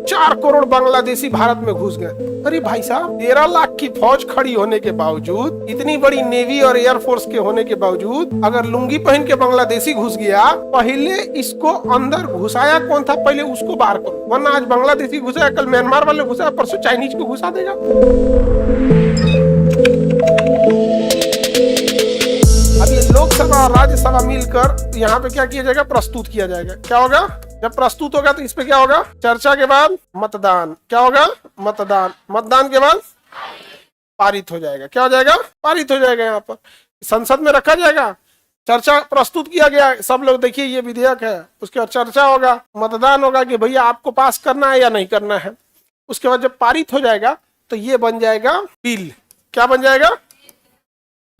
4 करोड़ बांग्लादेशी भारत में घुस गए। अरे भाई साहब, 13 लाख की फौज खड़ी होने के बावजूद, इतनी बड़ी नेवी और एयरफोर्स के होने के बावजूद, अगर लुंगी पहन के बांग्लादेशी घुस गया, पहले इसको अंदर घुसाया कौन था, पहले उसको बाहर करो, वरना आज बांग्लादेशी घुसा, कल म्यांमार वाले घुसा, परसों चाइनीज को घुसा देगा। अब ये लोकसभा और राज्यसभा मिलकर यहाँ पे क्या किया जाएगा, प्रस्तुत किया जाएगा। क्या होगा, जब प्रस्तुत होगा तो इस पे क्या होगा, चर्चा के बाद मतदान। क्या होगा, मतदान। मतदान के बाद पारित हो जाएगा। क्या हो जाएगा, पारित हो जाएगा। यहाँ पर संसद में रखा जाएगा, चर्चा, प्रस्तुत किया गया, सब लोग देखिए ये विधेयक है, उसके बाद चर्चा होगा, मतदान होगा कि भैया आपको पास करना है या नहीं करना है। उसके बाद जब पारित हो जाएगा तो ये बन जाएगा बिल। क्या बन जाएगा,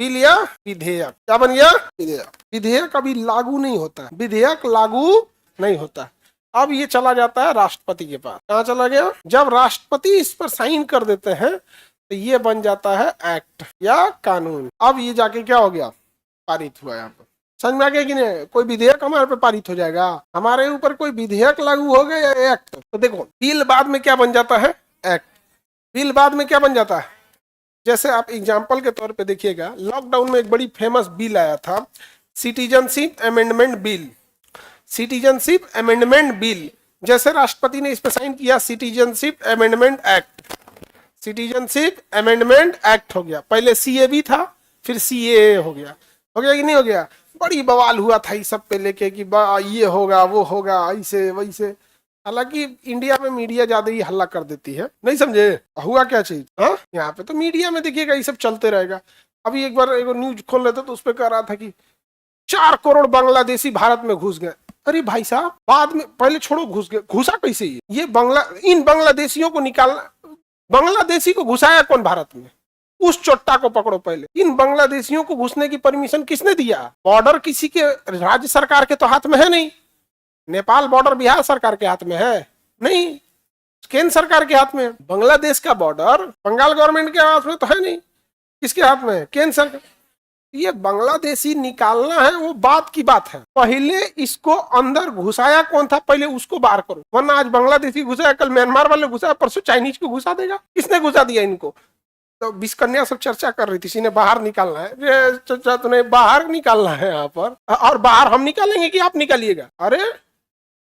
बिल या विधेयक। क्या बन गया, विधेयक। विधेयक अभी लागू नहीं होता है, विधेयक लागू नहीं होता। अब ये चला जाता है राष्ट्रपति के पास। कहाँ चला गया, जब राष्ट्रपति इस पर साइन कर देते हैं तो ये बन जाता है एक्ट या कानून। अब ये जाके क्या हो गया, पारित हुआ। यहाँ पर समझ में आ गया कि नहीं, कोई विधेयक हमारे पे पारित हो जाएगा, हमारे ऊपर कोई विधेयक लागू हो गया या एक्ट। तो देखो, बिल बाद में क्या बन जाता है, एक्ट। बिल बाद में क्या बन जाता है, जैसे आप एग्जाम्पल के तौर पे देखिएगा, लॉकडाउन में एक बड़ी फेमस बिल आया था, citizenship amendment bill. Citizenship amendment bill, जैसे राष्ट्रपति ने इस पे साइन किया, citizenship amendment act, citizenship amendment act हो गया। पहले सीएबी था, फिर सीएए हो गया। हो गया कि नहीं हो गया, बड़ी बवाल हुआ था इस सब पे लेके कि ये होगा वो होगा ऐसे वैसे। हालांकि इंडिया में मीडिया ज्यादा ही हल्ला कर देती है, नहीं समझे हुआ क्या चीज। हाँ, यहाँ पे तो मीडिया में देखिएगा ये सब चलते रहेगा। अभी एक बार एक न्यूज खोल लेते तो उस पर कह रहा था कि 4 करोड़ बांग्लादेशी भारत में घुस गए। अरे भाई साहब, बाद में, पहले छोड़ो घुस गए, घुसा कैसे ये इन बांग्लादेशियों को निकालना, बांग्लादेशी को घुसाया कौन भारत में, उस चोट्टा को पकड़ो पहले। इन बांग्लादेशियों को घुसने की परमिशन किसने दिया, बॉर्डर किसी के राज्य सरकार के तो हाथ में है नहीं, नेपाल बॉर्डर बिहार सरकार के हाथ में है नहीं, केंद्र सरकार के हाथ में। बांग्लादेश का बॉर्डर बंगाल गवर्नमेंट के हाथ में तो है नहीं, किसके हाथ में है, केंद्र सरकार। ये बांग्लादेशी निकालना है वो बात की बात है, पहले इसको अंदर घुसाया कौन था, पहले उसको बाहर करो, वरना आज बांग्लादेशी घुसा, कल म्यांमार वाले घुसा, परसों चाइनीज को घुसा देगा। किसने घुसा दिया इनको, तो विश्वकन्या सब चर्चा कर रही थी, इसी ने बाहर निकालना है, चर्चा तूने बाहर निकालना है यहाँ पर, और बाहर हम निकालेंगे कि आप निकालिएगा। अरे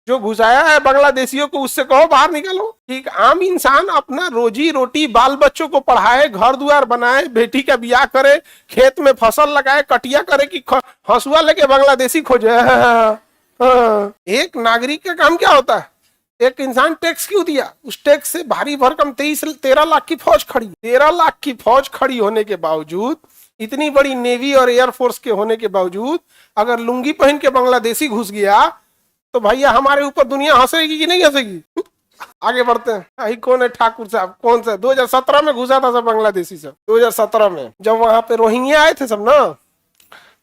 जो घुसाया है बांग्लादेशियों को उससे कहो बाहर निकालो। एक आम इंसान अपना रोजी रोटी, बाल बच्चों को पढ़ाए, घर द्वार बनाए, बेटी का ब्याह करे, खेत में फसल लगाए, कटिया करे कि हंसुआ लेके बांग्लादेशी खोजे। एक नागरिक का काम क्या होता है, एक इंसान टैक्स क्यों दिया, उस टैक्स से भारी भरकम 13 लाख की फौज खड़ी, 13 लाख की फौज खड़ी होने के बावजूद, इतनी बड़ी नेवी और एयरफोर्स के होने के बावजूद, अगर लुंगी पहन के बांग्लादेशी घुस गया तो भैया हमारे ऊपर दुनिया हंसेगी कि नहीं हंसेगी। आगे बढ़ते हैं। कौन है ठाकुर साहब, कौन सा 2017 में घुसा था सब बांग्लादेशी सब, 2017 में जब वहां पे रोहिंग्या आए थे सब ना,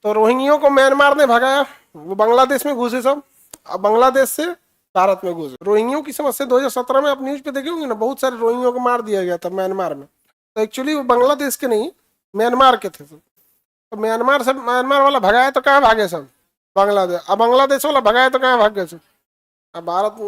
तो रोहिंग्यों को म्यांमार ने भगाया, वो बांग्लादेश में घुसे सब, अब बांग्लादेश से भारत में घुसे। रोहिंग्यों की समस्या 2017 में आप न्यूज पे देखे होंगे ना, बहुत सारे रोहिंग्यों को मार दिया गया था म्यांमार में, तो एक्चुअली वो बांग्लादेश के नहीं म्यांमार के थे सब। तो म्यांमार वाला भगाया तो कहाँ भागे सब, बांग्लादेश। अब बांग्लादेश वाला भगाया तो कहाँ भाग गए सब, अब भारत में